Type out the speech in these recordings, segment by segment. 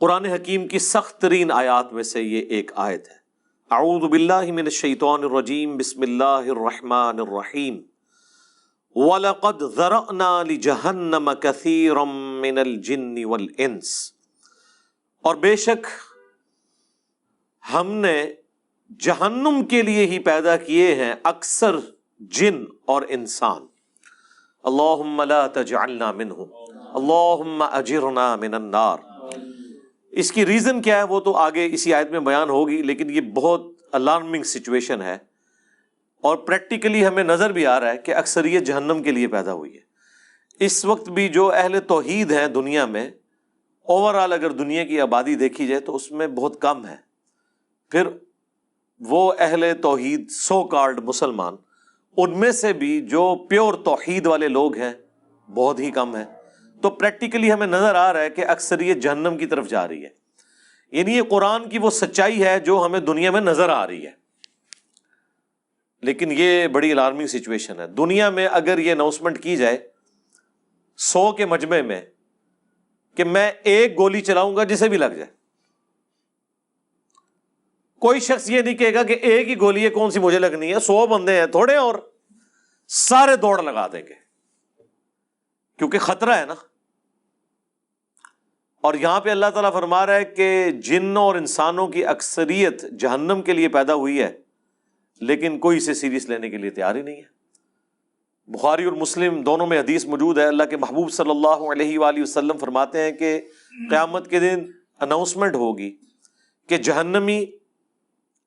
قرآن حکیم کی سخت ترین آیات میں سے یہ ایک آیت ہے۔ اعوذ باللہ من الشیطان الرجیم، بسم اللہ الرحمن الرحیم۔ وَلَقَدْ ذَرَأْنَا لِجَهَنَّمَ كَثِيرًا مِّنَ الْجِنِّ وَالْإِنسِ، اور بے شک ہم نے جہنم کے لیے ہی پیدا کیے ہیں اکثر جن اور انسان۔ اللہم لا تجعلنا منہم، اللہم اجرنا من النار۔ اس کی ریزن کیا ہے وہ تو آگے اسی آیت میں بیان ہوگی، لیکن یہ بہت الارمنگ سچویشن ہے، اور پریکٹیکلی ہمیں نظر بھی آ رہا ہے کہ اکثریت جہنم کے لیے پیدا ہوئی ہے۔ اس وقت بھی جو اہل توحید ہیں دنیا میں، اوورآل اگر دنیا کی آبادی دیکھی جائے تو اس میں بہت کم ہے، پھر وہ اہل توحید سو کالڈ مسلمان، ان میں سے بھی جو پیور توحید والے لوگ ہیں بہت ہی کم ہیں۔ تو پریکٹیکلی ہمیں نظر آ رہا ہے کہ اکثریت جہنم کی طرف جا رہی ہے، یعنی یہ قرآن کی وہ سچائی ہے جو ہمیں دنیا میں نظر آ رہی ہے۔ لیکن یہ بڑی الارمنگ سچویشن ہے۔ دنیا میں اگر یہ اناؤنسمنٹ کی جائے 100 کے مجمع میں کہ میں ایک گولی چلاؤں گا جسے بھی لگ جائے، کوئی شخص یہ نہیں کہے گا کہ ایک ہی گولی ہے کون سی مجھے لگنی ہے، 100 بندے ہیں تھوڑے، اور سارے دوڑ لگا دیں گے، کیونکہ خطرہ ہے نا۔ اور یہاں پہ اللہ تعالیٰ فرما رہا ہے کہ جنوں اور انسانوں کی اکثریت جہنم کے لیے پیدا ہوئی ہے، لیکن کوئی اسے سیریس لینے کے لیے تیار ہی نہیں ہے۔ بخاری اور مسلم دونوں میں حدیث موجود ہے، اللہ کے محبوب صلی اللہ علیہ وآلہ وسلم فرماتے ہیں کہ قیامت کے دن اناؤنسمنٹ ہوگی کہ جہنمی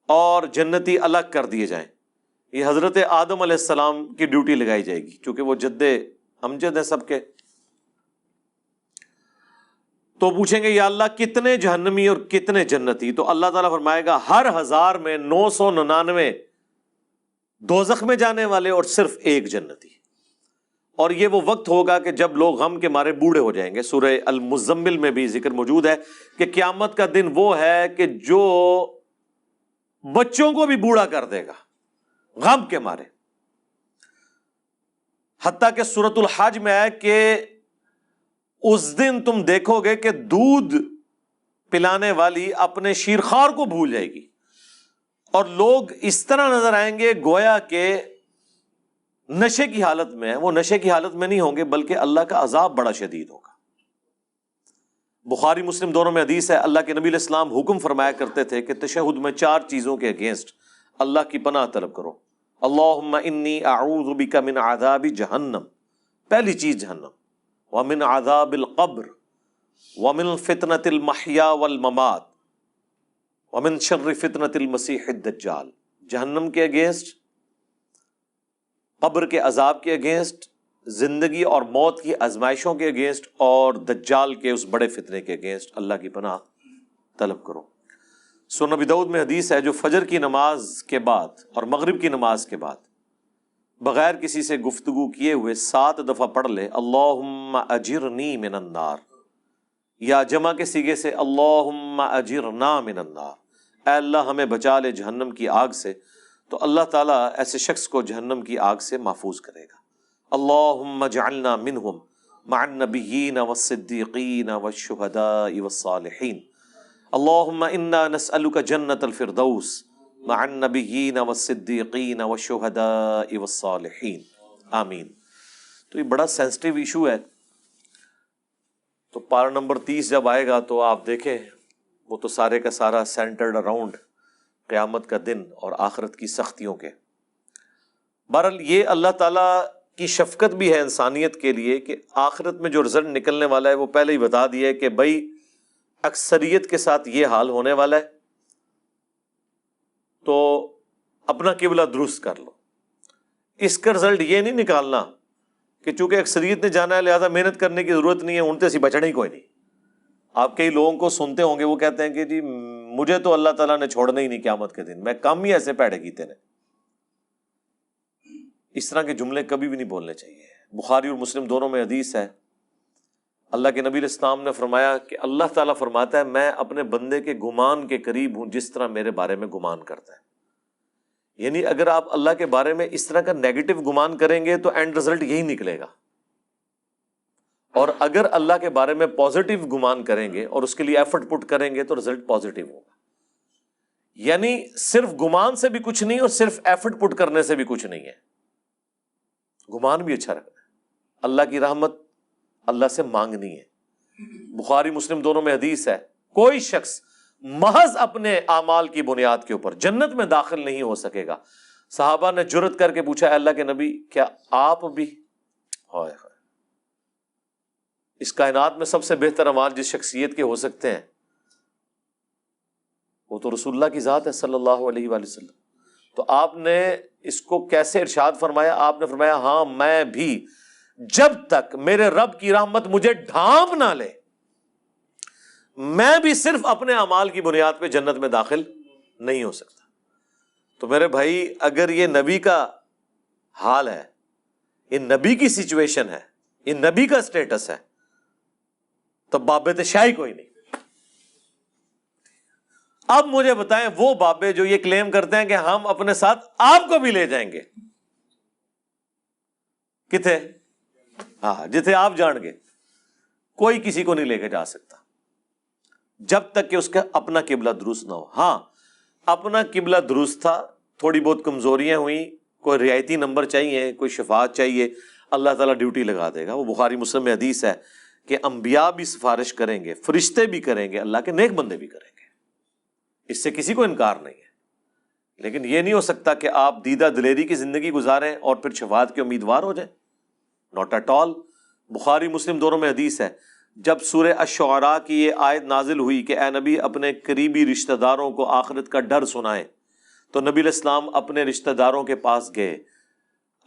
اور جنتی الگ کر دیے جائیں۔ یہ حضرت آدم علیہ السلام کی ڈیوٹی لگائی جائے گی، کیونکہ وہ جد امجد ہیں سب کے۔ تو پوچھیں گے یا اللہ کتنے جہنمی اور کتنے جنتی؟ تو اللہ تعالیٰ فرمائے گا ہر 1000 میں 999 دوزخ میں جانے والے اور صرف ایک جنتی۔ اور یہ وہ وقت ہوگا کہ جب لوگ غم کے مارے بوڑھے ہو جائیں گے۔ سورہ المزمل میں بھی ذکر موجود ہے کہ قیامت کا دن وہ ہے کہ جو بچوں کو بھی بوڑھا کر دے گا غم کے مارے۔ حتیٰ کہ سورۃ الحج میں ہے کہ اس دن تم دیکھو گے کہ دودھ پلانے والی اپنے شیرخوار کو بھول جائے گی، اور لوگ اس طرح نظر آئیں گے گویا کہ نشے کی حالت میں ہیں۔ وہ نشے کی حالت میں نہیں ہوں گے، بلکہ اللہ کا عذاب بڑا شدید ہوگا۔ بخاری مسلم دونوں میں حدیث ہے، اللہ کے نبی علیہ السلام حکم فرمایا کرتے تھے کہ تشہد میں 4 چیزوں کے اگینسٹ اللہ کی پناہ طلب کرو۔ اللہم انی اعوذ بک من عذاب جہنم، پہلی چیز جہنم، ومن عذاب القبر، ومن فتنة المحیا والممات، ومن شر فتنة المسیح الدجال۔ جہنم کے اگینسٹ، قبر کے عذاب کے اگینسٹ، زندگی اور موت کی آزمائشوں کے اگینسٹ، اور دجال کے اس بڑے فتنے کے اگینسٹ اللہ کی پناہ طلب کرو۔ سنن ابی داؤد میں حدیث ہے جو فجر کی نماز کے بعد اور مغرب کی نماز کے بعد بغیر کسی سے گفتگو کیے ہوئے 7 دفعہ پڑھ لے اللہم اجرنی من النار، یا جمع کے صیغے سے اللہم اجرنا من النار، اے اللہ ہمیں بچا لے جہنم کی آگ سے، تو اللہ تعالیٰ ایسے شخص کو جہنم کی آگ سے محفوظ کرے گا۔ اللہم اجعلنا منہم مع النبیین والصدیقین والشہداء والصالحین، اللہم انا نسألک جنت الفردوس مع النبیین والصدیقین والشہداء والصالحین، آمین۔ تو یہ بڑا سینسٹیو ایشو ہے، تو پارہ نمبر 30 جب آئے گا تو آپ دیکھیں وہ تو سارے کا سارا سینٹرڈ اراؤنڈ قیامت کا دن اور آخرت کی سختیوں کے۔ بہرحال یہ اللہ تعالیٰ کی شفقت بھی ہے انسانیت کے لیے کہ آخرت میں جو رزلٹ نکلنے والا ہے وہ پہلے ہی بتا دیا ہے کہ بھائی اکثریت کے ساتھ یہ حال ہونے والا ہے، تو اپنا قبلہ درست کر لو۔ اس کا رزلٹ یہ نہیں نکالنا کہ چونکہ اکثریت نے جانا ہے لہذا محنت کرنے کی ضرورت نہیں ہے، ان سے بچنا ہی کوئی نہیں۔ آپ کئی لوگوں کو سنتے ہوں گے وہ کہتے ہیں کہ جی مجھے تو اللہ تعالیٰ نے چھوڑنا ہی نہیں قیامت کے دن، میں کم ہی ایسے پیڑے کیتے نے۔ اس طرح کے جملے کبھی بھی نہیں بولنے چاہیے۔ بخاری اور مسلم دونوں میں حدیث ہے، اللہ کے نبی علیہ السلام نے فرمایا کہ اللہ تعالیٰ فرماتا ہے میں اپنے بندے کے گمان کے قریب ہوں جس طرح میرے بارے میں گمان کرتا ہے۔ یعنی اگر آپ اللہ کے بارے میں اس طرح کا نیگیٹو گمان کریں گے تو اینڈ رزلٹ یہی نکلے گا، اور اگر اللہ کے بارے میں پازیٹیو گمان کریں گے اور اس کے لیے ایفرٹ پٹ کریں گے تو رزلٹ پازیٹیو ہوگا. یعنی صرف گمان سے بھی کچھ نہیں اور صرف ایفرٹ پٹ کرنے سے بھی کچھ نہیں ہے. گمان بھی اچھا رکھنا ہے. اللہ کی رحمت اللہ سے مانگنی ہے. بخاری مسلم دونوں میں حدیث ہے, کوئی شخص محض اپنے اعمال کی بنیاد کے اوپر جنت میں داخل نہیں ہو سکے گا. صحابہ نے جرت کر کے پوچھا, اے اللہ کے نبی کیا آپ بھی؟ ہائے ہائے, اس کائنات میں سب سے بہتر اعمال جس شخصیت کے ہو سکتے ہیں وہ تو رسول اللہ کی ذات ہے صلی اللہ علیہ وآلہ وسلم. تو آپ نے اس کو کیسے ارشاد فرمایا؟ آپ نے فرمایا ہاں میں بھی جب تک میرے رب کی رحمت مجھے ڈھانپ نہ لے میں بھی صرف اپنے اعمال کی بنیاد پہ جنت میں داخل نہیں ہو سکتا. تو میرے بھائی اگر یہ نبی کا حال ہے, یہ نبی کی سچویشن ہے, یہ نبی کا سٹیٹس ہے, تو بابے شاہی کوئی نہیں. اب مجھے بتائیں وہ بابے جو یہ کلیم کرتے ہیں کہ ہم اپنے ساتھ آپ کو بھی لے جائیں گے, کتنے؟ ہاں جتنے آپ جان گے, کوئی کسی کو نہیں لے کے جا سکتا جب تک کہ اس کا اپنا قبلہ درست نہ ہو. ہاں اپنا قبلہ درست تھا, تھوڑی بہت کمزوریاں ہوئیں, کوئی رعایتی نمبر چاہیے, کوئی شفاعت چاہیے, اللہ تعالیٰ ڈیوٹی لگا دے گا. وہ بخاری مسلم میں حدیث ہے کہ انبیاء بھی سفارش کریں گے, فرشتے بھی کریں گے, اللہ کے نیک بندے بھی کریں گے. اس سے کسی کو انکار نہیں ہے. لیکن یہ نہیں ہو سکتا کہ آپ دیدہ دلیری کی زندگی گزاریں اور پھر شفاعت کے امیدوار ہو جائیں. Not at all. بخاری مسلم دونوں میں حدیث ہے, جب سورہ الشعراء کی یہ آیت نازل ہوئی کہ اے نبی اپنے قریبی رشتہ داروں کو آخرت کا ڈر سنائیں, تو نبی علیہ السلام اپنے رشتہ داروں کے پاس گئے,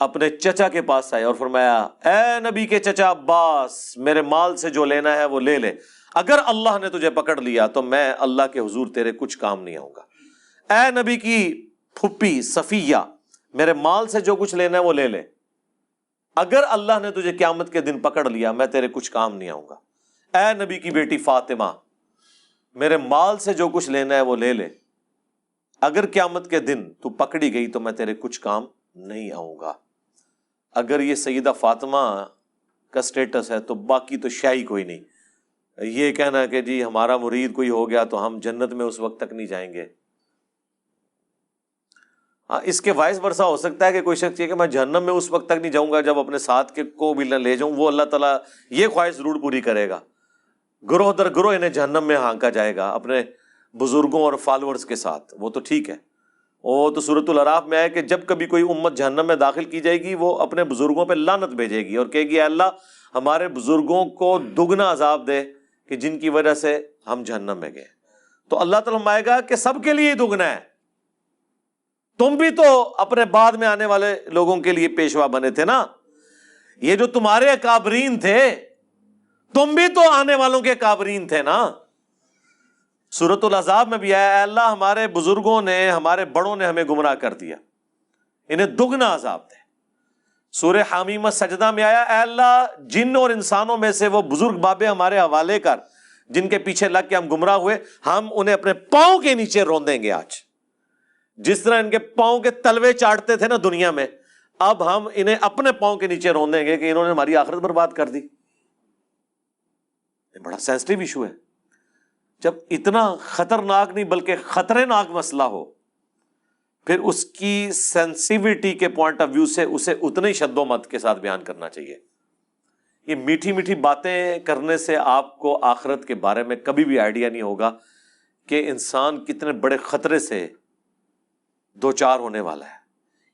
اپنے چچا کے پاس آئے اور فرمایا اے نبی کے چچا عباس, میرے مال سے جو لینا ہے وہ لے لے, اگر اللہ نے تجھے پکڑ لیا تو میں اللہ کے حضور تیرے کچھ کام نہیں آؤں گا. اے نبی کی پھپھی صفیہ, میرے مال سے جو کچھ لینا ہے وہ لے لے, اگر اللہ نے تجھے قیامت کے دن پکڑ لیا میں تیرے کچھ کام نہیں آؤں گا. اے نبی کی بیٹی فاطمہ, میرے مال سے جو کچھ لینا ہے وہ لے لے, اگر قیامت کے دن تو پکڑی گئی تو میں تیرے کچھ کام نہیں آؤں گا. اگر یہ سیدہ فاطمہ کا سٹیٹس ہے تو باقی تو شاہی کوئی نہیں. یہ کہنا کہ جی ہمارا مرید کوئی ہو گیا تو ہم جنت میں اس وقت تک نہیں جائیں گے. ہاں اس کے وائس ورثہ ہو سکتا ہے کہ کوئی شخص یہ کہ میں جہنم میں اس وقت تک نہیں جاؤں گا جب اپنے ساتھ کے کو بھی نہ لے جاؤں. وہ اللہ تعالیٰ یہ خواہش ضرور پوری کرے گا, گروہ در گروہ انہیں جہنم میں ہانکا جائے گا اپنے بزرگوں اور فالورز کے ساتھ. وہ تو ٹھیک ہے, وہ تو سورۃ الاعراف میں ہے کہ جب کبھی کوئی امت جہنم میں داخل کی جائے گی وہ اپنے بزرگوں پہ لعنت بھیجے گی اور کہے گی اے اللہ ہمارے بزرگوں کو دگنا عذاب دے کہ جن کی وجہ سے ہم جہنم میں گئے. تو اللہ تعالیٰ فرمائے گا کہ سب کے لیے دگنا ہے, تم بھی تو اپنے بعد میں آنے والے لوگوں کے لیے پیشوا بنے تھے نا, یہ جو تمہارے اکابرین تھے تم بھی تو آنے والوں کے اکابرین تھے نا. سورۃ الاحزاب میں بھی آیا اے اللہ ہمارے بزرگوں نے ہمارے بڑوں نے ہمیں گمراہ کر دیا, انہیں دگنا عذاب دے. سورہ حمیمہ سجدہ میں آیا اے اللہ جن اور انسانوں میں سے وہ بزرگ بابے ہمارے حوالے کر جن کے پیچھے لگ کے ہم گمراہ ہوئے, ہم انہیں اپنے پاؤں کے نیچے روندیں گے. آج جس طرح ان کے پاؤں کے تلوے چاٹتے تھے نا دنیا میں, اب ہم انہیں اپنے پاؤں کے نیچے روندیں گے کہ انہوں نے ہماری آخرت برباد کر دی. یہ بڑا سینسٹیو ایشو ہے. جب اتنا خطرناک نہیں بلکہ خطرے ناک مسئلہ ہو پھر اس کی سینسیوٹی کے پوائنٹ آف ویو سے اسے اتنے شد و مت کے ساتھ بیان کرنا چاہیے. یہ میٹھی میٹھی باتیں کرنے سے آپ کو آخرت کے بارے میں کبھی بھی آئیڈیا نہیں ہوگا کہ انسان کتنے بڑے خطرے سے دو چار ہونے والا ہے.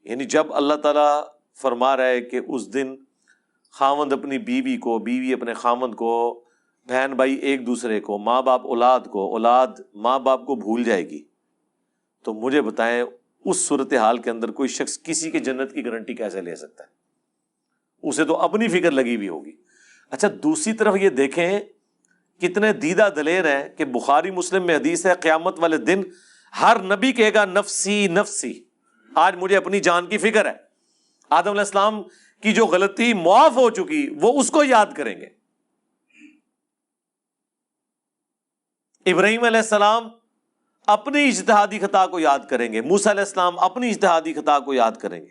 یعنی جب اللہ تعالیٰ فرما رہا ہے کہ اس دن خاوند اپنی بیوی کو, بیوی اپنے خاوند کو, بہن بھائی ایک دوسرے کو, ماں باپ اولاد کو, اولاد ماں باپ کو بھول جائے گی, تو مجھے بتائیں اس صورتحال کے اندر کوئی شخص کسی کے جنت کی گارنٹی کیسے لے سکتا ہے؟ اسے تو اپنی فکر لگی ہوئی ہوگی. اچھا دوسری طرف یہ دیکھیں کتنے دیدہ دلیر ہیں کہ بخاری مسلم میں حدیث ہے قیامت والے دن ہر نبی کہے گا نفسی نفسی, آج مجھے اپنی جان کی فکر ہے. آدم علیہ السلام کی جو غلطی معاف ہو چکی وہ اس کو یاد کریں گے, ابراہیم علیہ السلام اپنی اجتہادی خطا کو یاد کریں گے, موسیٰ علیہ السلام اپنی اجتہادی خطا کو یاد کریں گے.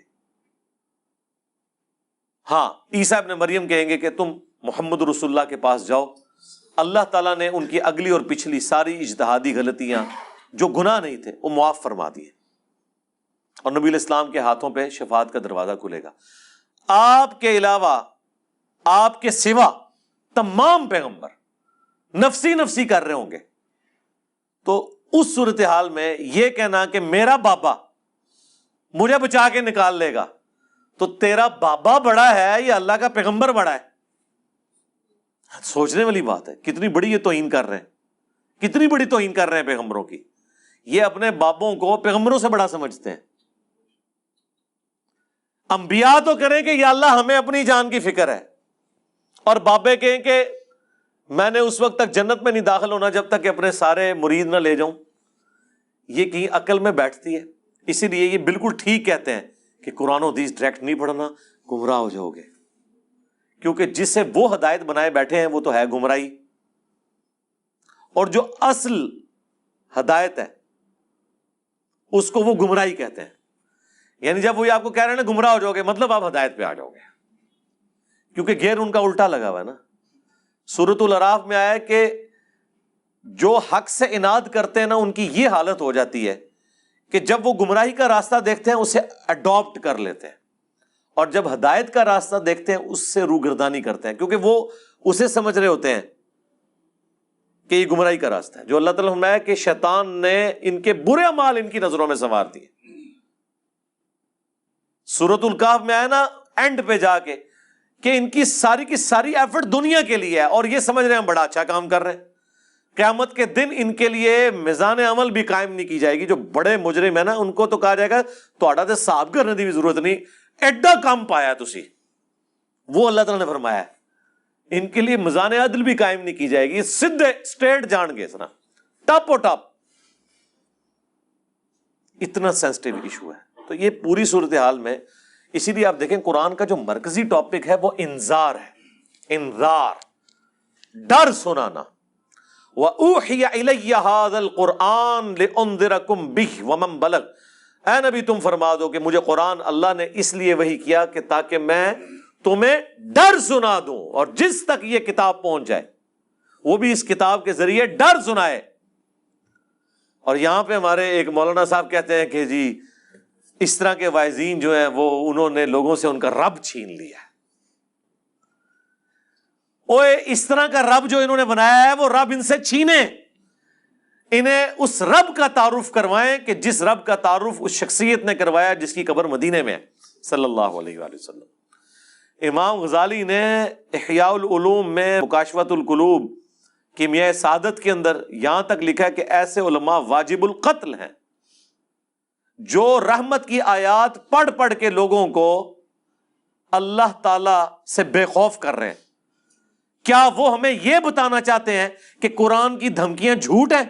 ہاں عیسیٰ ابن مریم کہیں گے کہ تم محمد رسول اللہ کے پاس جاؤ، اللہ تعالیٰ نے ان کی اگلی اور پچھلی ساری اجتہادی غلطیاں جو گناہ نہیں تھے وہ معاف فرما دیے، اور نبی علیہ السلام کے ہاتھوں پہ شفاعت کا دروازہ کھلے گا۔ آپ کے علاوہ، آپ کے سوا تمام پیغمبر نفسی نفسی کر رہے ہوں گے، تو اس صورتحال میں یہ کہنا کہ میرا بابا مجھے بچا کے نکال لے گا، تو تیرا بابا بڑا ہے یا اللہ کا پیغمبر بڑا ہے؟ سوچنے والی بات ہے، کتنی بڑی یہ توہین کر رہے ہیں، کتنی بڑی توہین کر رہے ہیں پیغمبروں کی۔ یہ اپنے بابوں کو پیغمبروں سے بڑا سمجھتے ہیں۔ انبیاء تو کریں کہ یا اللہ ہمیں اپنی جان کی فکر ہے، اور بابے کہیں کہ میں نے اس وقت تک جنت میں نہیں داخل ہونا جب تک کہ اپنے سارے مرید نہ لے جاؤں۔ یہ کہیں عقل میں بیٹھتی ہے؟ اسی لیے یہ بالکل ٹھیک کہتے ہیں کہ قرآن و حدیث ڈائریکٹ نہیں پڑھنا، گمراہ ہو جاؤ گے، کیونکہ جسے وہ ہدایت بنائے بیٹھے ہیں وہ تو ہے گمراہی، اور جو اصل ہدایت ہے اس کو وہ گمراہی کہتے ہیں۔ یعنی جب وہ آپ کو کہہ رہے ہیں نا گمراہ ہو جاؤ گے، مطلب آپ ہدایت پہ آ جاؤ گے، کیونکہ گیئر ان کا الٹا لگا ہوا ہے نا۔ سورۃ الاعراف میں آیا کہ جو حق سے اناد کرتے ہیں نا، ان کی یہ حالت ہو جاتی ہے کہ جب وہ گمراہی کا راستہ دیکھتے ہیں اسے اڈاپٹ کر لیتے ہیں، اور جب ہدایت کا راستہ دیکھتے ہیں اس سے روگردانی کرتے ہیں، کیونکہ وہ اسے سمجھ رہے ہوتے ہیں کہ یہ گمراہی کا راستہ ہے۔ جو اللہ تعالیٰ نے فرمایا کہ شیطان نے ان کے برے اعمال ان کی نظروں میں سنوار دیے۔ سورۃ الکہف میں آیا نا اینڈ پہ جا کے کہ ان کی ساری ایفرٹ دنیا کے لیے ہے، اور یہ سمجھ رہے ہیں ہم بڑا اچھا کام کر رہے ہیں۔ قیامت کے دن ان کے لیے میزان عمل بھی قائم نہیں کی جائے گی۔ جو بڑے مجرم ہیں نا ان کو تو کہا جائے گا تہاڈا تے حساب کرنے دی بھی ضرورت نہیں، ایڈا کام پایا تسی۔ وہ اللہ تعالیٰ نے فرمایا ہے ان کے لیے میزان عدل بھی قائم نہیں کی جائے گی، سیدھے اسٹریٹ جان گے، سنا ٹاپ و ٹاپ۔ اتنا سینسٹیو ایشو ہے۔ تو یہ پوری صورتحال میں اسی لیے آپ دیکھیں قرآن کا جو مرکزی ٹاپک ہے وہ انذار ہے، انذار، ڈر سنانا۔ وَأُوحِيَ إِلَيَّ هَذَا الْقُرْآنُ لِأُنذِرَكُم بِهِ وَمَن بَلَغَ، اے نبی تم فرما دو کہ مجھے قرآن اللہ نے اس لیے وحی کیا کہ تاکہ میں تمہیں ڈر سنا دوں، اور جس تک یہ کتاب پہنچ جائے وہ بھی اس کتاب کے ذریعے ڈر سنائے۔ اور یہاں پہ ہمارے ایک مولانا صاحب کہتے ہیں کہ جی اس طرح کے واعظین جو ہیں وہ انہوں نے لوگوں سے ان کا رب چھین لیا ہے۔ اوے اس طرح کا رب جو انہوں نے بنایا ہے وہ رب ان سے چھینے، انہیں اس رب کا تعارف کروائیں کہ جس رب کا تعارف اس شخصیت نے کروایا جس کی قبر مدینے میں ہے، صلی اللہ علیہ وآلہ وسلم۔ امام غزالی نے احیاء العلوم میں مکاشفۃ القلوب کیمیائے سعادت کے اندر یہاں تک لکھا ہے کہ ایسے علماء واجب القتل ہیں جو رحمت کی آیات پڑھ پڑھ کے لوگوں کو اللہ تعالی سے بے خوف کر رہے ہیں۔ کیا وہ ہمیں یہ بتانا چاہتے ہیں کہ قرآن کی دھمکیاں جھوٹ ہیں؟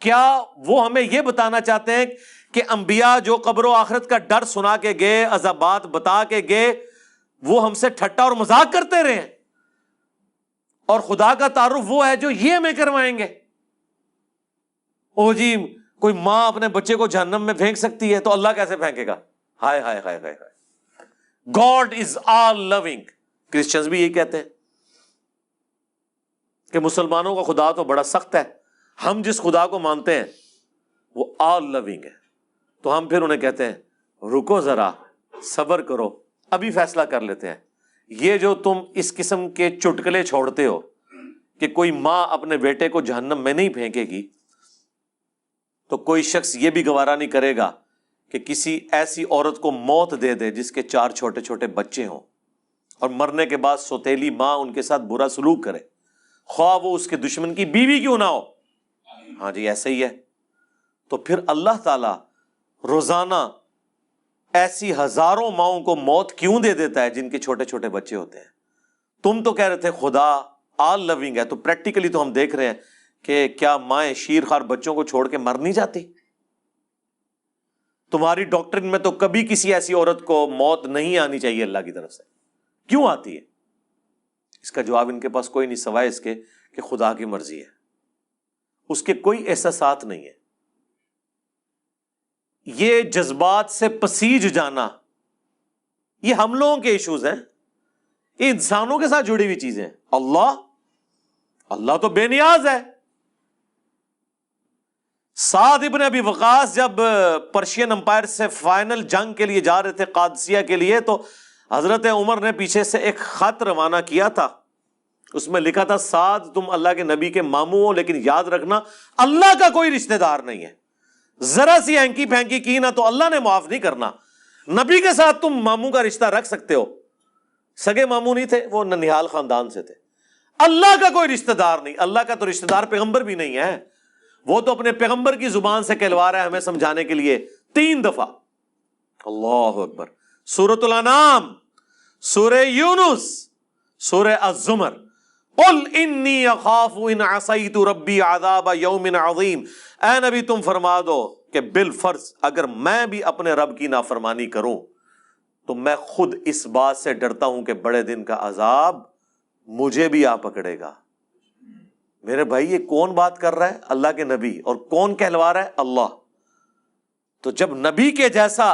کیا وہ ہمیں یہ بتانا چاہتے ہیں کہ انبیاء جو قبر و آخرت کا ڈر سنا کے گئے، عذابات بتا کے گئے، وہ ہم سے ٹھٹا اور مذاق کرتے رہے ہیں، اور خدا کا تعارف وہ ہے جو یہ ہمیں کروائیں گے؟ او جی کوئی ماں اپنے بچے کو جہنم میں پھینک سکتی ہے تو اللہ کیسے پھینکے گا؟ ہائے ہائے ہائے ہائے ہائے، God is all living. Christians بھی یہی کہتے ہیں کہ مسلمانوں کا خدا تو بڑا سخت ہے، ہم جس خدا کو مانتے ہیں وہ آل لونگ ہے۔ تو ہم پھر انہیں کہتے ہیں رکو ذرا، صبر کرو، ابھی فیصلہ کر لیتے ہیں۔ یہ جو تم اس قسم کے چٹکلے چھوڑتے ہو کہ کوئی ماں اپنے بیٹے کو جہنم میں نہیں پھینکے گی، تو کوئی شخص یہ بھی گوارا نہیں کرے گا کہ کسی ایسی عورت کو موت دے دے جس کے 4 چھوٹے چھوٹے بچے ہوں، اور مرنے کے بعد سوتیلی ماں ان کے ساتھ برا سلوک کرے، خواہ وہ اس کے دشمن کی بیوی کیوں نہ ہو۔ ہاں جی ایسے ہی ہے۔ تو پھر اللہ تعالی روزانہ ایسی ہزاروں ماؤں کو موت کیوں دے دیتا ہے جن کے چھوٹے چھوٹے بچے ہوتے ہیں؟ تم تو کہہ رہے تھے خدا آل لونگ ہے، تو پریکٹیکلی تو ہم دیکھ رہے ہیں کہ کیا مائیں شیرخوار بچوں کو چھوڑ کے مر نہیں جاتی؟ تمہاری ڈاکٹرن میں تو کبھی کسی ایسی عورت کو موت نہیں آنی چاہیے اللہ کی طرف سے، کیوں آتی ہے؟ اس کا جواب ان کے پاس کوئی نہیں سوائے اس کے کہ خدا کی مرضی ہے، اس کے کوئی احساسات نہیں ہے۔ یہ جذبات سے پسیج جانا یہ ہم لوگوں کے ایشوز ہیں، یہ انسانوں کے ساتھ جڑی ہوئی چیزیں ہیں. اللہ تو بے نیاز ہے. سعد ابن ابی وقاص جب پرشین امپائر سے فائنل جنگ کے لیے جا رہے تھے قادسیہ کے لیے، تو حضرت عمر نے پیچھے سے ایک خط روانہ کیا تھا. اس میں لکھا تھا سعد تم اللہ کے نبی کے ماموں ہو، لیکن یاد رکھنا اللہ کا کوئی رشتہ دار نہیں ہے. ذرا سی ہینکی پھینکی کی نا تو اللہ نے معاف نہیں کرنا. نبی کے ساتھ تم ماموں کا رشتہ رکھ سکتے ہو، سگے ماموں نہیں تھے، وہ ننیال خاندان سے تھے. اللہ کا کوئی رشتہ دار نہیں. اللہ کا تو رشتہ دار پیغمبر بھی نہیں ہے. وہ تو اپنے پیغمبر کی زبان سے کہلوا رہا ہے ہمیں سمجھانے کے لیے 3 دفعہ. اللہ اکبر. سورۃ الانعام، سورہ یونس، سورہ الزمر. قل انی اخاف ان عصیت ربی عذاب یوم عظیم. اے نبی تم فرما دو کہ بالفرض اگر میں بھی اپنے رب کی نافرمانی کروں تو میں خود اس بات سے ڈرتا ہوں کہ بڑے دن کا عذاب مجھے بھی آ پکڑے گا. میرے بھائی یہ کون بات کر رہا ہے؟ اللہ کے نبی. اور کون کہلوا رہا ہے؟ اللہ. تو جب نبی کے جیسا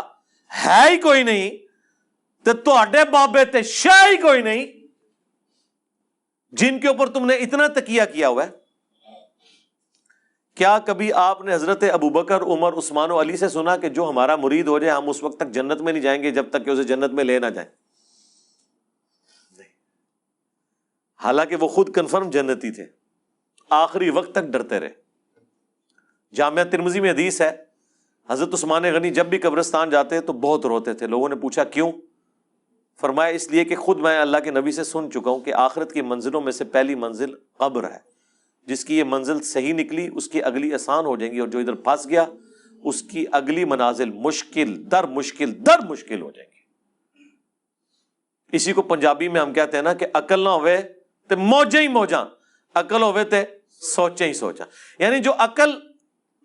ہے ہی کوئی نہیں تو تہاڈے بابے تے شاہ ہی کوئی نہیں جن کے اوپر تم نے اتنا تکیہ کیا ہوا ہے. کیا کبھی آپ نے حضرت ابوبکر، عمر، عثمان و علی سے سنا کہ جو ہمارا مرید ہو جائے ہم اس وقت تک جنت میں نہیں جائیں گے جب تک کہ اسے جنت میں لے نہ جائیں؟ نہیں. حالانکہ وہ خود کنفرم جنتی تھے، آخری وقت تک ڈرتے رہے. جامعہ ترمذی میں حدیث ہے حضرت عثمان غنی جب بھی قبرستان جاتے تو بہت روتے تھے. لوگوں نے پوچھا کیوں؟ فرمایا اس لیے کہ خود میں اللہ کے نبی سے سن چکا ہوں کہ آخرت کی منزلوں میں سے پہلی منزل قبر ہے. جس کی یہ منزل صحیح نکلی اس کی اگلی آسان ہو جائیں گی، اور جو ادھر پھنس گیا اس کی اگلی منازل مشکل در مشکل در مشکل ہو جائیں گی. اسی کو پنجابی میں ہم کہتے ہیں نا کہ عقل نہ ہوئے تے موجیں ہی موجاں، عقل ہوئے تے سوچیں ہی سوچاں. یعنی جو عقل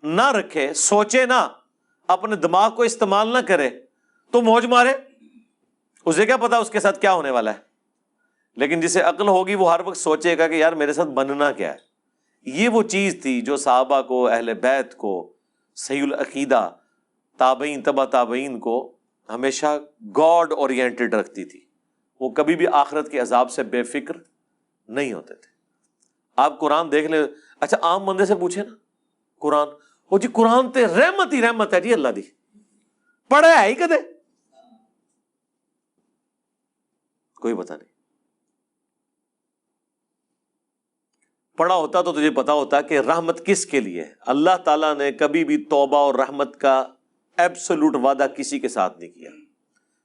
نہ رکھے، سوچے نہ، اپنے دماغ کو استعمال نہ کرے تو موج مارے، اسے کیا پتا اس کے ساتھ کیا ہونے والا ہے. لیکن جسے عقل ہوگی وہ ہر وقت سوچے گا کہ یار میرے ساتھ بننا کیا ہے. یہ وہ چیز تھی جو صحابہ کو، اہل بیت کو، صحیح العقیدہ، تابعین، تبع تابعین کو ہمیشہ گاڈ اورینٹڈ رکھتی تھی. وہ کبھی بھی آخرت کے عذاب سے بے فکر نہیں ہوتے تھے. آپ قرآن دیکھ لیں، اچھا عام بندے سے پوچھیں نا قرآن، وہ جی قرآن تے رحمت ہی رحمت ہے جی اللہ دی، پڑھا ہے ہی کدے؟ کوئی پتہ نہیں. پڑھا ہوتا تو تجھے پتا ہوتا کہ رحمت کس کے لیے ہے. اللہ تعالیٰ نے کبھی بھی توبہ اور رحمت کا ایبسولوٹ وعدہ کسی کے ساتھ نہیں کیا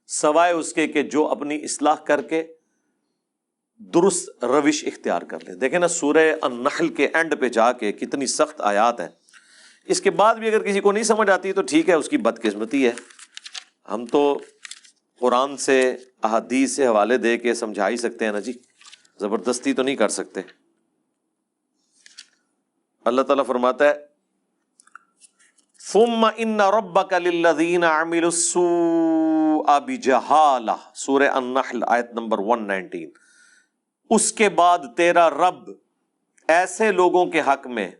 سوائے اس کے کہ جو اپنی اصلاح کر کے درست روش اختیار کر لے. دیکھیں نا سورہ النحل کے اینڈ پہ جا کے کتنی سخت آیات ہیں. اس کے بعد بھی اگر کسی کو نہیں سمجھ آتی تو ٹھیک ہے، اس کی بدقسمتی ہے. ہم تو قرآن سے، احادیث سے حوالے دے کے سمجھا ہی سکتے ہیں نا جی، زبردستی تو نہیں کر سکتے. اللہ تعالیٰ فرماتا ہے ثم ان ربک للذین عملوا السوء بجہالہ، سورہ النحل آیت نمبر 119. اس کے بعد تیرا رب ایسے لوگوں کے حق میں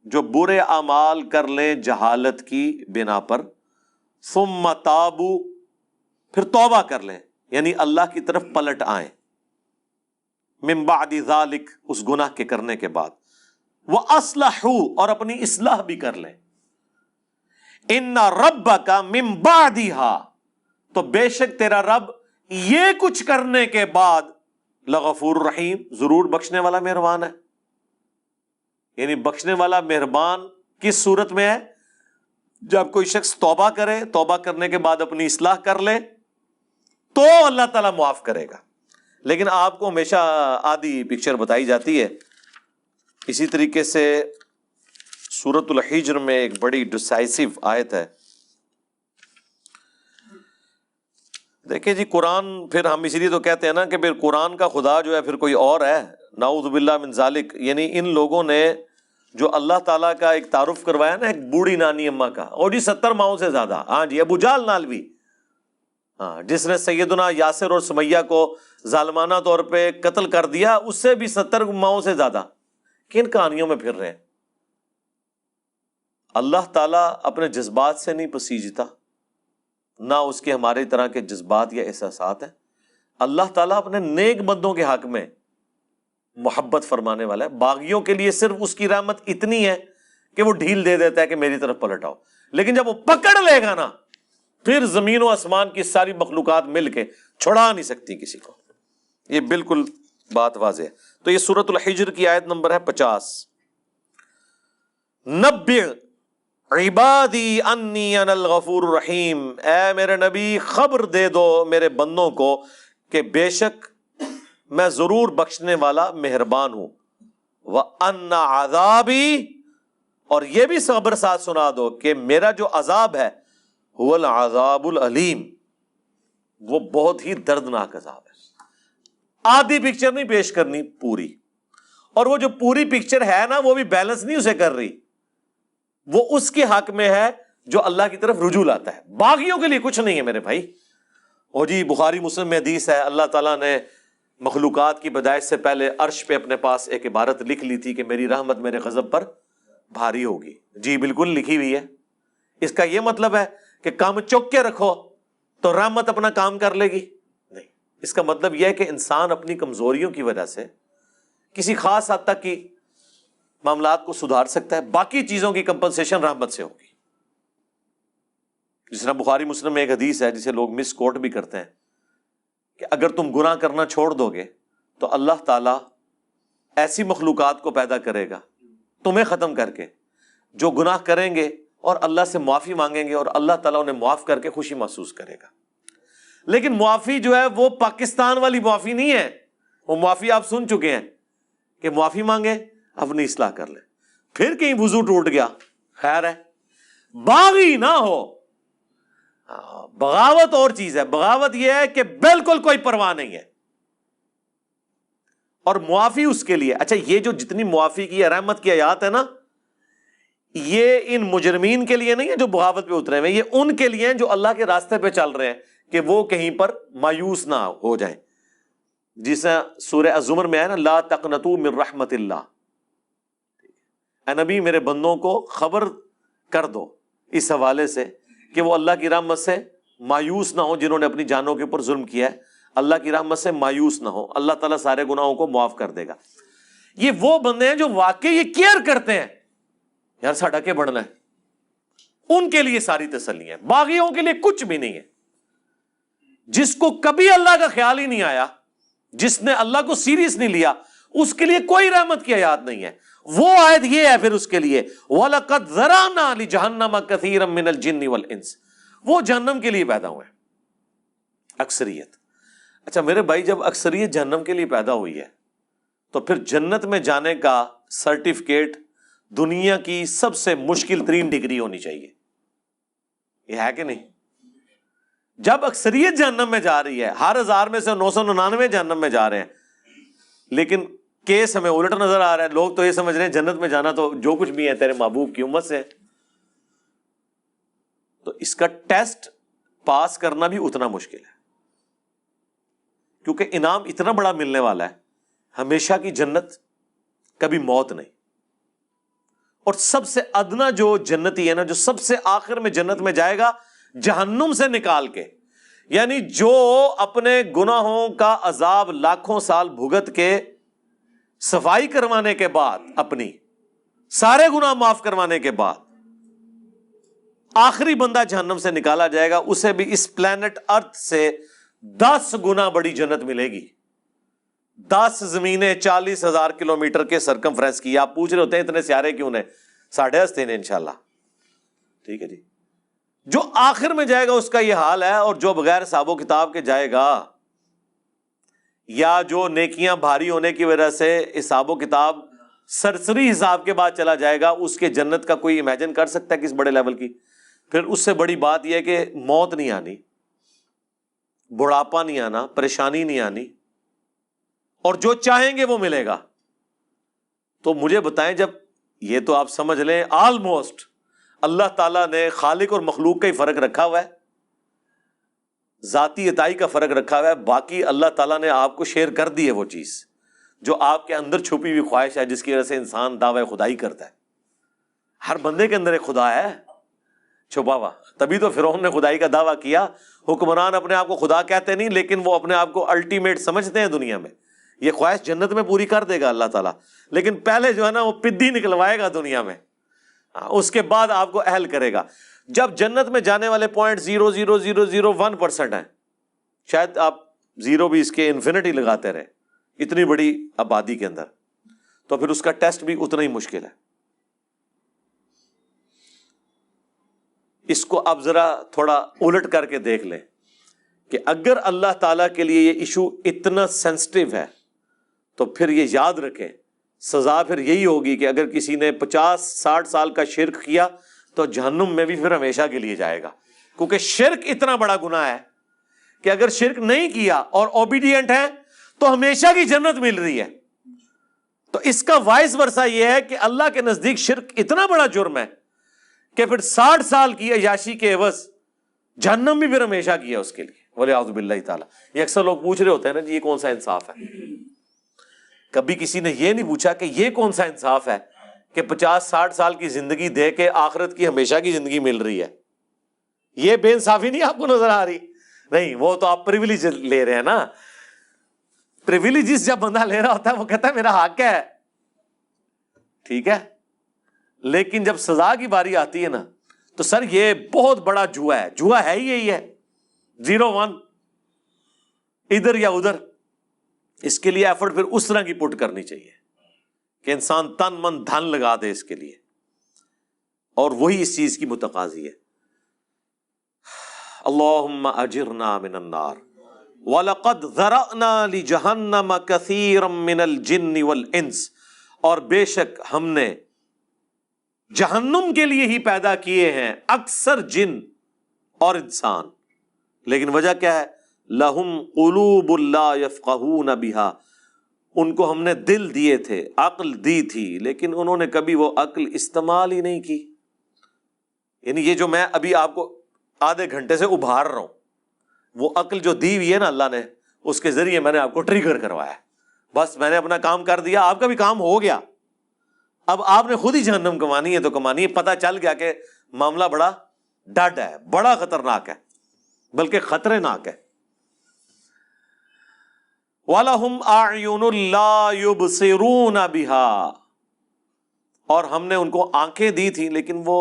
جو برے اعمال کر لیں جہالت کی بنا پر، ثم تابوا، پھر توبہ کر لیں، یعنی اللہ کی طرف پلٹ آئیں، من بعد ذالک، اس گناہ کے کرنے کے بعد، وَأَصْلَحُوا، اور اپنی اصلاح بھی کر لیں. إِنَّ رَبَّكَ مِن بَعْدِهَا، تو بے شک تیرا رب یہ کچھ کرنے کے بعد لغفور رحیم، ضرور بخشنے والا مہربان ہے. یعنی بخشنے والا مہربان کس صورت میں ہے؟ جب کوئی شخص توبہ کرے، توبہ کرنے کے بعد اپنی اصلاح کر لے تو اللہ تعالیٰ معاف کرے گا. لیکن آپ کو ہمیشہ آدھی پکچر بتائی جاتی ہے. اسی طریقے سے سورۃ الحجر میں ایک بڑی ڈسائسو آیت ہے. دیکھیں جی قرآن، پھر ہم اسی لیے تو کہتے ہیں نا کہ پھر قرآن کا خدا جو ہے پھر کوئی اور ہے، نعوذ باللہ من ذالک. یعنی ان لوگوں نے جو اللہ تعالیٰ کا ایک تعارف کروایا نا ایک بوڑھی نانی اماں کا، اور جی 70 ماؤں سے زیادہ، ہاں جی ابو جہل نال بھی، ہاں جس نے سیدنا یاسر اور سمیہ کو ظالمانہ طور پہ قتل کر دیا، اس سے بھی 70 ماؤں سے زیادہ. کن کہانیوں میں پھر رہے ہیں؟ اللہ تعالیٰ اپنے جذبات سے نہیں پسیجتا، نہ اس کے ہمارے طرح کے جذبات یا احساسات ہیں. اللہ تعالیٰ اپنے نیک بندوں کے حق میں محبت فرمانے والا ہے. باغیوں کے لیے صرف اس کی رحمت اتنی ہے کہ وہ ڈھیل دے دیتا ہے کہ میری طرف پلٹ آؤ, لیکن جب وہ پکڑ لے گا نا پھر زمین و آسمان کی ساری مخلوقات مل کے چھڑا نہیں سکتی کسی کو. یہ بالکل بات واضح ہے. تو یہ سورۃ الحجر کی آیت نمبر ہے 50. نبئ عبادی انی انا الغفور الرحیم, اے میرے نبی خبر دے دو میرے بندوں کو کہ بے شک میں ضرور بخشنے والا مہربان ہوں. وَأَنَّ عَذَابِي, اور یہ بھی خبر ساتھ سنا دو کہ میرا جو عذاب ہے هُوَ الْعَذَابُ الْعَلِيمُ, وہ بہت ہی دردناک عذاب ہے. آدھی پکچر نہیں پیش کرنی, پوری. اور وہ جو پوری پکچر ہے نا وہ بھی بیلنس نہیں اسے کر رہی, وہ اس کے حق میں ہے جو اللہ کی طرف رجوع لاتا ہے. باغیوں کے لیے کچھ نہیں ہے میرے بھائی. اور جی بخاری مسلم میں حدیث ہے, اللہ تعالیٰ نے مخلوقات کی پیدائش سے پہلے عرش پہ اپنے پاس ایک عبارت لکھ لی تھی کہ میری رحمت میرے غضب پر بھاری ہوگی. جی بالکل لکھی ہوئی ہے. اس کا یہ مطلب ہے کہ کام چوک کے رکھو تو رحمت اپنا کام کر لے گی؟ نہیں. اس کا مطلب یہ ہے کہ انسان اپنی کمزوریوں کی وجہ سے کسی خاص حد تک کی معاملات کو سدھار سکتا ہے, باقی چیزوں کی کمپنسیشن رحمت سے ہوگی. جس طرح بخاری مسلم میں ایک حدیث ہے جسے لوگ مس کوٹ بھی کرتے ہیں کہ اگر تم گناہ کرنا چھوڑ دو گے تو اللہ تعالیٰ ایسی مخلوقات کو پیدا کرے گا تمہیں ختم کر کے جو گناہ کریں گے اور اللہ سے معافی مانگیں گے, اور اللہ تعالیٰ انہیں معاف کر کے خوشی محسوس کرے گا. لیکن معافی جو ہے وہ پاکستان والی معافی نہیں ہے. وہ معافی آپ سن چکے ہیں کہ معافی مانگے اپنی اصلاح کر لے, پھر کہیں وضو ٹوٹ گیا خیر ہے. باغی نہ ہو. بغاوت اور چیز ہے. بغاوت یہ ہے کہ بالکل کوئی پرواہ نہیں ہے, اور معافی اس کے لیے. اچھا یہ جو جتنی معافی کی رحمت کی آیات ہے نا, یہ ان مجرمین کے لیے نہیں ہے جو بغاوت پہ اترے ہوئے, یہ ان کے لیے ہیں جو اللہ کے راستے پہ چل رہے ہیں کہ وہ کہیں پر مایوس نہ ہو جائیں. جسے سورہ الزمر میں ہے نا, لا تقنطوا من رحمت اللہ. اے نبی میرے بندوں کو خبر کر دو اس حوالے سے کہ وہ اللہ کی رحمت سے مایوس نہ ہو. جنہوں نے اپنی جانوں کے اوپر ظلم کیا ہے اللہ کی رحمت سے مایوس نہ ہو, اللہ تعالیٰ سارے گناہوں کو معاف کر دے گا. یہ وہ بندے ہیں جو واقعی یہ کیئر کرتے ہیں یار ساڈا کے بڑھنا ہے, ان کے لیے ساری تسلی ہے. باغیوں کے لیے کچھ بھی نہیں ہے. جس کو کبھی اللہ کا خیال ہی نہیں آیا, جس نے اللہ کو سیریس نہیں لیا, اس کے لیے کوئی رحمت کی آیات نہیں ہے. وہ آیت یہ ہے پھر اس کے لیے وَلَقَدْ ذَرَأْنَا لِجَهَنَّمَ كَثِيرًا مِّنَ الْجِنِّ وَالْإِنسِ, وہ جہنم کے لیے پیدا ہوئے اکثریت. اچھا میرے بھائی جب اکثریت جہنم کے لیے پیدا ہوئی ہے تو پھر جنت میں جانے کا سرٹیفکیٹ دنیا کی سب سے مشکل ترین ڈگری ہونی چاہیے. یہ ہے کہ نہیں؟ جب اکثریت جہنم میں جا رہی ہے, ہر 1000 میں سے 999 جہنم میں جا رہے ہیں, لیکن کیس ہمیں الٹ نظر آ رہا ہے. لوگ تو یہ سمجھ رہے ہیں جنت میں جانا تو جو کچھ بھی ہے تیرے محبوب کی امت سے. تو اس کا ٹیسٹ پاس کرنا بھی اتنا مشکل ہے, کیونکہ انعام اتنا بڑا ملنے والا ہے, ہمیشہ کی جنت, کبھی موت نہیں. اور سب سے ادنا جو جنتی ہے نا, جو سب سے آخر میں جنت میں جائے گا جہنم سے نکال کے, یعنی جو اپنے گناہوں کا عذاب لاکھوں سال بھگت کے صفائی کروانے کے بعد, اپنی سارے گناہ معاف کروانے کے بعد آخری بندہ جہنم سے نکالا جائے گا, اسے بھی اس پلانٹ ارتھ سے 10 گنا بڑی جنت ملے گی. 10 زمینیں 40,000 کلومیٹر کے سرکمفرنس کی. آپ پوچھ رہے ہوتے ہیں اتنے سیارے کیوں نے, 10.5 ہیں انشاءاللہ. ٹھیک ہے جی. جو آخر میں جائے گا اس کا یہ حال ہے, اور جو بغیر حساب و کتاب کے جائے گا, یا جو نیکیاں بھاری ہونے کی وجہ سے حساب و کتاب سرسری حساب کے بعد چلا جائے گا, اس کے جنت کا کوئی امیجن کر سکتا ہے کس بڑے لیول کی؟ پھر اس سے بڑی بات یہ ہے کہ موت نہیں آنی, بڑھاپا نہیں آنا, پریشانی نہیں آنی, اور جو چاہیں گے وہ ملے گا. تو مجھے بتائیں, جب یہ تو آپ سمجھ لیں آلموسٹ اللہ تعالیٰ نے خالق اور مخلوق کا ہی فرق رکھا ہوا ہے, ذاتی عطائی کا فرق رکھا ہوا ہے, باقی اللہ تعالیٰ نے آپ کو شیئر کر دی ہے وہ چیز جو آپ کے اندر چھپی ہوئی خواہش ہے, جس کی وجہ سے انسان دعوی خدائی کرتا ہے. ہر بندے کے اندر ایک خدا ہے, چھپا ہوا. تبھی تو فرعون نے خدائی کا دعویٰ کیا. حکمران اپنے آپ کو خدا کہتے نہیں لیکن وہ اپنے آپ کو الٹیمیٹ سمجھتے ہیں دنیا میں. یہ خواہش جنت میں پوری کر دے گا اللہ تعالیٰ, لیکن پہلے جو ہے نا وہ پدی نکلوائے گا دنیا میں, اس کے بعد آپ کو اہل کرے گا. جب جنت میں جانے والے 0.00001% ہیں, شاید آپ زیرو بھی اس کے انفینٹی لگاتے رہے اتنی بڑی آبادی کے اندر, تو پھر اس کا ٹیسٹ بھی اتنا ہی مشکل ہے. اس کو اب ذرا تھوڑا الٹ کر کے دیکھ لیں کہ اگر اللہ تعالیٰ کے لیے یہ ایشو اتنا سینسٹیو ہے تو پھر یہ یاد رکھیں سزا پھر یہی ہوگی کہ اگر کسی نے 50-60 سال کا شرک کیا تو جہنم میں بھی پھر ہمیشہ کے لیے جائے گا, کیونکہ شرک اتنا بڑا گناہ ہے کہ اگر شرک نہیں کیا اور اوبیڈینٹ ہے تو ہمیشہ کی جنت مل رہی ہے. تو اس کا وائس ورثہ یہ ہے کہ اللہ کے نزدیک شرک اتنا بڑا جرم ہے کہ پھر 60 سال کی عیاشی کے عوض جہنم بھی پھر ہمیشہ کی ہے اس کے لیے, والعیاذ باللہ تعالیٰ. یہ اکثر لوگ پوچھ رہے ہوتے ہیں نا جی یہ کون سا انصاف ہے. کبھی کسی نے یہ نہیں پوچھا کہ یہ کون سا انصاف ہے کہ 50-60 سال کی زندگی دے کے آخرت کی ہمیشہ کی زندگی مل رہی ہے. یہ بے انصافی نہیں آپ کو نظر آ رہی؟ نہیں, وہ تو آپ پریویلیج لے رہے ہیں نا. پریویلیجز جب بندہ لے رہا ہوتا ہے وہ کہتا ہے میرا حق ہے, ٹھیک ہے, لیکن جب سزا کی باری آتی ہے نا تو سر یہ بہت بڑا جوا ہے. جوا ہے ہی یہی ہے, 0-1 ادھر یا ادھر. اس کے لیے ایفرٹ پھر اس طرح کی پٹ کرنی چاہیے کہ انسان تن من دھن لگا دے اس کے لیے, اور وہی اس چیز کی متقاضی ہے. اللہم اجرنا من النار وَلَقَدْ ذَرَأْنَا لِجَهَنَّمَ كَثِيرًا مِّنَ الْجِنِّ وَالْإِنسِ, اور بے شک ہم نے جہنم کے لیے ہی پیدا کیے ہیں اکثر جن اور انسان. لیکن وجہ کیا ہے؟ لَهُمْ قُلُوبٌ لَا يَفْقَهُونَ بِهَا, ان کو ہم نے دل دیے تھے, عقل دی تھی, لیکن انہوں نے کبھی وہ عقل استعمال ہی نہیں کی. یعنی یہ جو میں ابھی آپ کو آدھے گھنٹے سے ابھار رہا ہوں, وہ عقل جو دی ہوئی ہے نا اللہ نے, اس کے ذریعے میں نے آپ کو ٹریگر کروایا. بس میں نے اپنا کام کر دیا, آپ کا بھی کام ہو گیا. اب آپ نے خود ہی جہنم کمانی ہے تو کمانی ہے. پتہ چل گیا کہ معاملہ بڑا ڈڈ ہے, بڑا خطرناک ہے, بلکہ خطرناک ہے. وَلَهُمْ أَعْيُنٌ لَا يُبْصِرُونَ بِهَا, اور ہم نے ان کو آنکھیں دی تھی لیکن وہ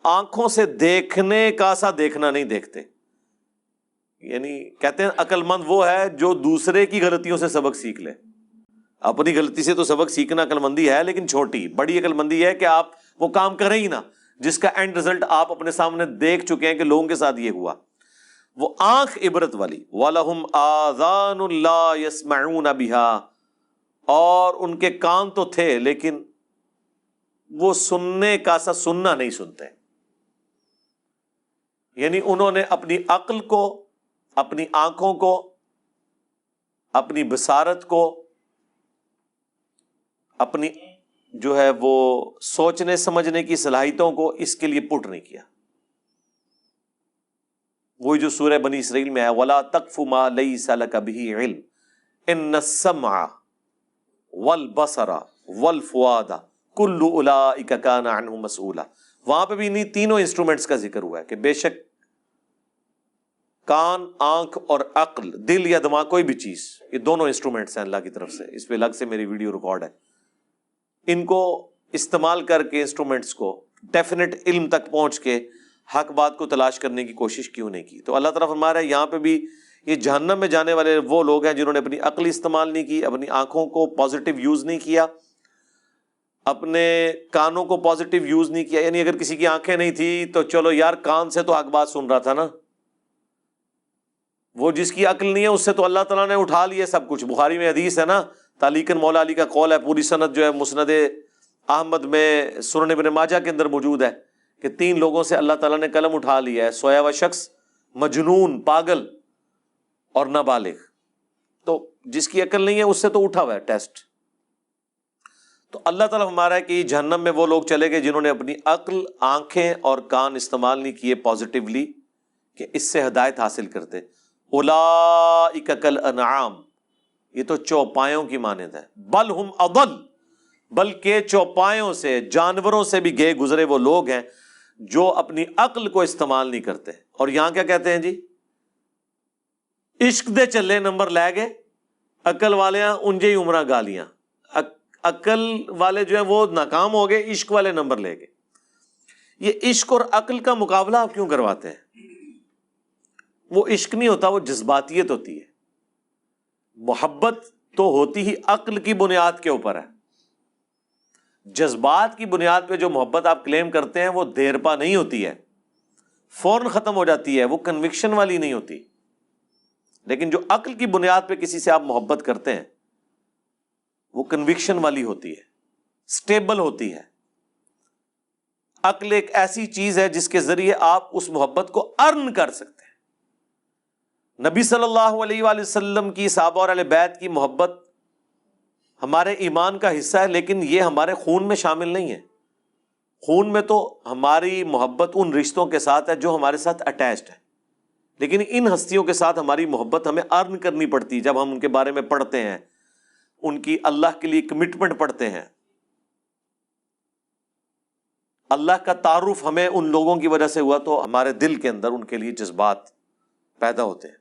آنکھوں سے دیکھنے کا سا دیکھنا نہیں دیکھتے. یعنی کہتے ہیں عقل مند وہ ہے جو دوسرے کی غلطیوں سے سبق سیکھ لے. اپنی غلطی سے تو سبق سیکھنا عقل مندی ہے, لیکن چھوٹی. بڑی عقل مندی ہے کہ آپ وہ کام کریں ہی نہ جس کا اینڈ رزلٹ آپ اپنے سامنے دیکھ چکے ہیں کہ لوگوں کے ساتھ یہ ہوا. وہ آنکھ عبرت والی. وَلَهُمْ آذَانٌ لَا يَسْمَعُونَ بِهَا, اور ان کے کان تو تھے لیکن وہ سننے کا سا سننا نہیں سنتے. یعنی انہوں نے اپنی عقل کو, اپنی آنکھوں کو, اپنی بصارت کو, اپنی جو ہے وہ سوچنے سمجھنے کی صلاحیتوں کو اس کے لیے پٹ نہیں کیا. وہی جو سورہ بنی اسرائیل میں ہے وَلَا تَقْفُ مَا لَيْسَ لَكَ بِهِ عِلْمٌ إِنَّ السَّمْعَ وَالْبَصَرَ وَالْفُؤَادَ كُلُّ أُولَئِكَ كَانَ عَنْهُ مَسْئُولًا. وہاں پہ بھی انہیں تینوں انسٹرومنٹس کا ذکر ہوا ہے کہ بے شک کان, آنکھ اور عقل, دل یا دماغ, کوئی بھی چیز, یہ دونوں انسٹرومنٹس ہیں اللہ کی طرف سے. اس پہ الگ سے میری ویڈیو ریکارڈ ہے. ان کو استعمال کر کے انسٹرومنٹس کو ڈیفینیٹ علم تک پہنچ کے حق بات کو تلاش کرنے کی کوشش کیوں نہیں کی؟ تو اللہ تعالیٰ فرما رہا ہے یہاں پہ بھی یہ جہنم میں جانے والے وہ لوگ ہیں جنہوں نے اپنی عقل استعمال نہیں کی, اپنی آنکھوں کو پازیٹیو یوز نہیں کیا, اپنے کانوں کو پازیٹیو یوز نہیں کیا. یعنی اگر کسی کی آنکھیں نہیں تھی تو چلو یار کان سے تو حق بات سن رہا تھا نا, وہ جس کی عقل نہیں ہے اس سے تو اللہ تعالیٰ نے اٹھا لیا سب کچھ. بخاری میں حدیث ہے نا, تعلیقاً مولا علی کا قول ہے, پوری سند جو ہے مسند احمد میں, سنن ابن ماجہ کے اندر موجود ہے کہ 3 لوگوں سے اللہ تعالیٰ نے قلم اٹھا لیا ہے, سویا ہوا شخص, مجنون, پاگل اور نابالغ. تو جس کی عقل نہیں ہے اس سے تو اٹھا ہوا ہے ٹیسٹ. تو اللہ تعالیٰ ہمارا ہے کہ جہنم میں وہ لوگ چلے گئے جنہوں نے اپنی عقل, آنکھیں اور کان استعمال نہیں کیے پازیٹیولی کہ اس سے ہدایت حاصل کرتے. اولئک کالانعام, یہ تو چوپایوں کی مانند ہے. بل ہم اضل, بلکہ چوپایوں سے, جانوروں سے بھی گئے گزرے وہ لوگ ہیں جو اپنی عقل کو استعمال نہیں کرتے. اور یہاں کیا کہتے ہیں جی؟ عشق دے چلے نمبر لے گئے عقل والے انجے ہی عمرہ گالیاں. عقل والے جو ہیں وہ ناکام ہو گئے, عشق والے نمبر لے گئے. یہ عشق اور عقل کا مقابلہ آپ کیوں کرواتے ہیں؟ وہ عشق نہیں ہوتا, وہ جذباتیت ہوتی ہے. محبت تو ہوتی ہی عقل کی بنیاد کے اوپر ہے. جذبات کی بنیاد پہ جو محبت آپ کلیم کرتے ہیں وہ دیر پا نہیں ہوتی ہے, فوراً ختم ہو جاتی ہے, وہ کنوکشن والی نہیں ہوتی. لیکن جو عقل کی بنیاد پہ کسی سے آپ محبت کرتے ہیں وہ کنوکشن والی ہوتی ہے, سٹیبل ہوتی ہے. عقل ایک ایسی چیز ہے جس کے ذریعے آپ اس محبت کو ارن کر سکتے ہیں. نبی صلی اللہ علیہ وآلہ وسلم کی, صحابہ اور اہل بیت کی محبت ہمارے ایمان کا حصہ ہے, لیکن یہ ہمارے خون میں شامل نہیں ہے. خون میں تو ہماری محبت ان رشتوں کے ساتھ ہے جو ہمارے ساتھ اٹیچڈ ہے, لیکن ان ہستیوں کے ساتھ ہماری محبت ہمیں ارن کرنی پڑتی ہے. جب ہم ان کے بارے میں پڑھتے ہیں, ان کی اللہ کے لیے کمٹمنٹ پڑھتے ہیں, اللہ کا تعارف ہمیں ان لوگوں کی وجہ سے ہوا تو ہمارے دل کے اندر ان کے لیے جذبات پیدا ہوتے ہیں.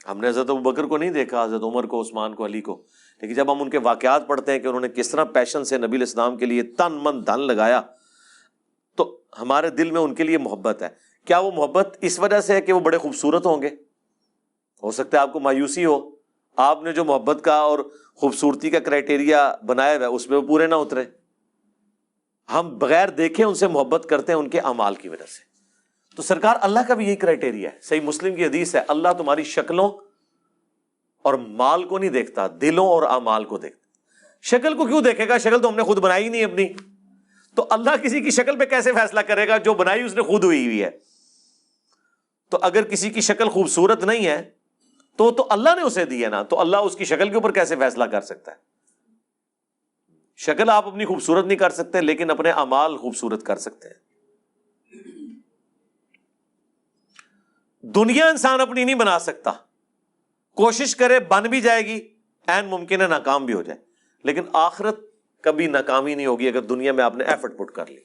ہم نے حضرت ابوبکر کو نہیں دیکھا, حضرت عمر کو, عثمان کو, علی کو, لیکن جب ہم ان کے واقعات پڑھتے ہیں کہ انہوں نے کس طرح پیشن سے نبی علیہ السلام کے لیے تن من دھن لگایا, تو ہمارے دل میں ان کے لیے محبت ہے. کیا وہ محبت اس وجہ سے ہے کہ وہ بڑے خوبصورت ہوں گے؟ ہو سکتا ہے آپ کو مایوسی ہو, آپ نے جو محبت کا اور خوبصورتی کا کرائٹیریا بنایا ہوا ہے اس میں وہ پورے نہ اترے. ہم بغیر دیکھے ان سے محبت کرتے ہیں ان کے اعمال کی وجہ سے. تو سرکار اللہ کا بھی یہی کرائٹیریا ہے. صحیح مسلم کی حدیث ہے, اللہ تمہاری شکلوں اور مال کو نہیں دیکھتا, دلوں اور اعمال کو دیکھتا. شکل کو کیوں دیکھے گا؟ شکل تو ہم نے خود بنائی نہیں اپنی. تو اللہ کسی کی شکل پہ کیسے فیصلہ کرے گا؟ جو بنائی اس نے خود ہوئی ہے. تو اگر کسی کی شکل خوبصورت نہیں ہے تو اللہ نے اسے دی ہے نا, تو اللہ اس کی شکل کے اوپر کیسے فیصلہ کر سکتا ہے؟ شکل آپ اپنی خوبصورت نہیں کر سکتے, لیکن اپنے اعمال خوبصورت کر سکتے ہیں. دنیا انسان اپنی نہیں بنا سکتا, کوشش کرے بن بھی جائے گی, عین ممکن ہے ناکام بھی ہو جائے, لیکن آخرت کبھی ناکامی نہیں ہوگی اگر دنیا میں آپ نے ایفرٹ پٹ کر لی.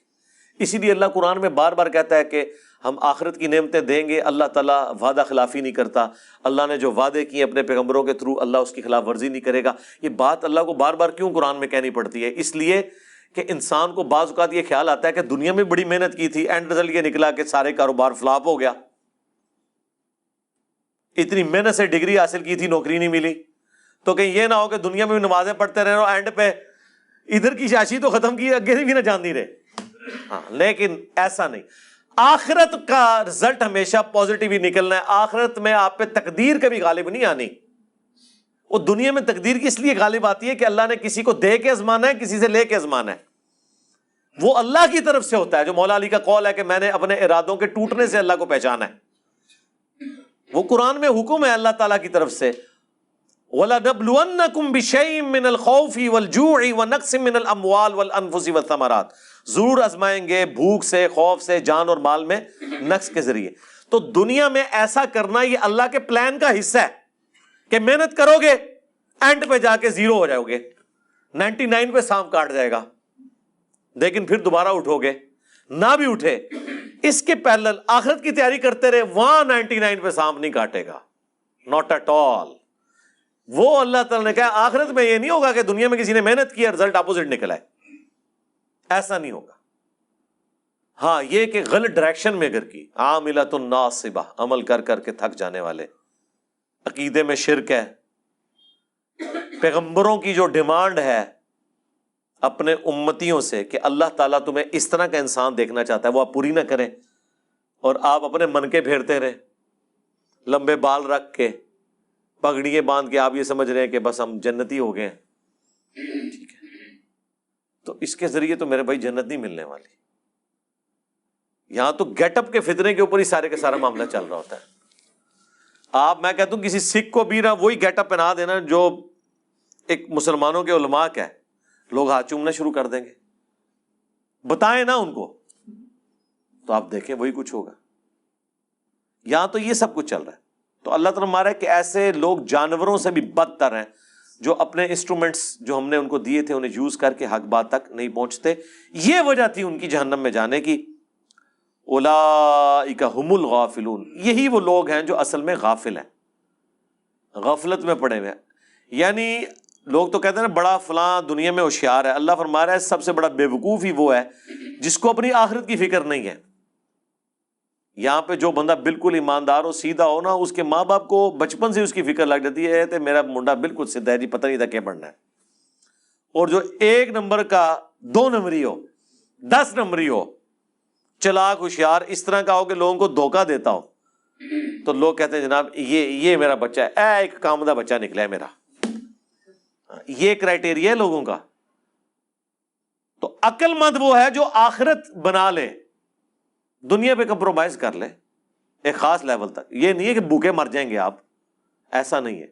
اسی لیے اللہ قرآن میں بار بار کہتا ہے کہ ہم آخرت کی نعمتیں دیں گے. اللہ تعالیٰ وعدہ خلافی نہیں کرتا. اللہ نے جو وعدے کیے اپنے پیغمبروں کے تھرو, اللہ اس کی خلاف ورزی نہیں کرے گا. یہ بات اللہ کو بار بار کیوں قرآن میں کہنی پڑتی ہے؟ اس لیے کہ انسان کو بعض اوقات یہ خیال آتا ہے کہ دنیا میں بڑی محنت کی تھی, اینڈ رزلٹ یہ نکلا کہ سارے کاروبار فلاپ ہو گیا. اتنی محنت سے ڈگری حاصل کی تھی, نوکری نہیں ملی. تو کہیں یہ نہ ہو کہ دنیا میں بھی نمازیں پڑھتے رہے اور اینڈ پہ ادھر کی شاشی تو ختم کی, آگے بھی نہ جان نہیں رہے. ہاں, لیکن ایسا نہیں. آخرت کا رزلٹ ہمیشہ پازیٹیو ہی نکلنا ہے. آخرت میں آپ پہ تقدیر کبھی غالب نہیں آنی. وہ دنیا میں تقدیر کی اس لیے غالب آتی ہے کہ اللہ نے کسی کو دے کے آزمانا ہے, کسی سے لے کے آزمانا ہے. وہ اللہ کی طرف سے ہوتا ہے, جو مولا علی کا قول ہے کہ میں نے اپنے ارادوں کے ٹوٹنے سے اللہ کو پہچانا ہے. وہ قرآن میں حکم ہے اللہ تعالیٰ کی طرف سے, وَلَنَبْلُوَنَّكُمْ بِشَيْءٍ مِّنَ الْخَوْفِ وَالْجُوعِ وَنَقْصٍ مِّنَ الْأَمْوَالِ وَالْأَنفُسِ وَالثَّمَرَاتِ. ضرور آزمائیں گے بھوک سے, خوف سے, جان اور مال میں نقص کے ذریعے. تو دنیا میں ایسا کرنا یہ اللہ کے پلان کا حصہ ہے کہ محنت کرو گے, اینڈ پہ جا کے زیرو ہو جاؤ گے, 99 پہ سانپ کاٹ جائے گا, لیکن پھر دوبارہ اٹھو گے. نہ بھی اٹھے, اس کے پیرلل آخرت کی تیاری کرتے رہے, وہاں 99 پہ سانپ نہیں کاٹے گا. Not at all. وہ اللہ تعالیٰ نے کہا آخرت میں یہ نہیں ہوگا کہ دنیا میں کسی نے محنت کی اور رزلٹ اپوزٹ نکلا ہے. ایسا نہیں ہوگا. ہاں, یہ کہ غلط ڈائریکشن میں اگر کی, عاملۃ ناصبہ, عمل کر کر کے تھک جانے والے, عقیدے میں شرک ہے, پیغمبروں کی جو ڈیمانڈ ہے اپنے امتیوں سے کہ اللہ تعالیٰ تمہیں اس طرح کا انسان دیکھنا چاہتا ہے, وہ آپ پوری نہ کریں اور آپ اپنے من کے پھیرتے رہے, لمبے بال رکھ کے, پگڑیاں باندھ کے آپ یہ سمجھ رہے ہیں کہ بس ہم جنتی ہو گئے ہیں. ٹھیک ہے, تو اس کے ذریعے تو میرے بھائی جنت نہیں ملنے والی. یہاں تو گیٹ اپ کے فتنے کے اوپر ہی سارے کا سارا معاملہ چل رہا ہوتا ہے. آپ, میں کہتا ہوں کسی سکھ کو بھی نہ وہی گیٹ اپ پہنا دینا جو ایک مسلمانوں کے علماء کا ہے, لوگ ہاتھ چومنا شروع کر دیں گے. بتائیں نا ان کو, تو آپ دیکھیں وہی کچھ ہوگا. یہاں تو یہ سب کچھ چل رہا ہے. تو اللہ تعالیٰ ہمارا ہے کہ ایسے لوگ جانوروں سے بھی بدتر ہیں جو اپنے انسٹرومنٹس جو ہم نے ان کو دیے تھے انہیں یوز کر کے حق بات تک نہیں پہنچتے. یہ وجہ تھی ان کی جہنم میں جانے کی. اولئک هم الغافلون، یہی وہ لوگ ہیں جو اصل میں غافل ہیں، غفلت میں پڑے ہوئے ہیں۔ یعنی لوگ تو کہتے ہیں نا بڑا فلاں دنیا میں ہوشیار ہے، اللہ فرما رہا ہے سب سے بڑا بے وقوف ہی وہ ہے جس کو اپنی آخرت کی فکر نہیں ہے۔ یہاں پہ جو بندہ بالکل ایماندار ہو، سیدھا ہو نا، اس کے ماں باپ کو بچپن سے اس کی فکر لگ جاتی ہے تو میرا منڈا بالکل سیدھا ہے جی، پتہ نہیں تھا کیا بننا ہے۔ اور جو 1 نمبر کا 2 نمبری ہو، 10 نمبری ہو، چلاک ہوشیار اس طرح کا ہو کہ لوگوں کو دھوکہ دیتا ہو، تو لوگ کہتے ہیں جناب یہ میرا بچہ ہے، ایک کامدہ بچہ نکلا ہے میرا۔ یہ کرائٹیریا ہے لوگوں کا۔ تو عقل مند وہ ہے جو آخرت بنا لے، دنیا پہ کمپرومائز کر لے ایک خاص لیول تک۔ یہ نہیں ہے کہ بھوکے مر جائیں گے آپ، ایسا نہیں ہے۔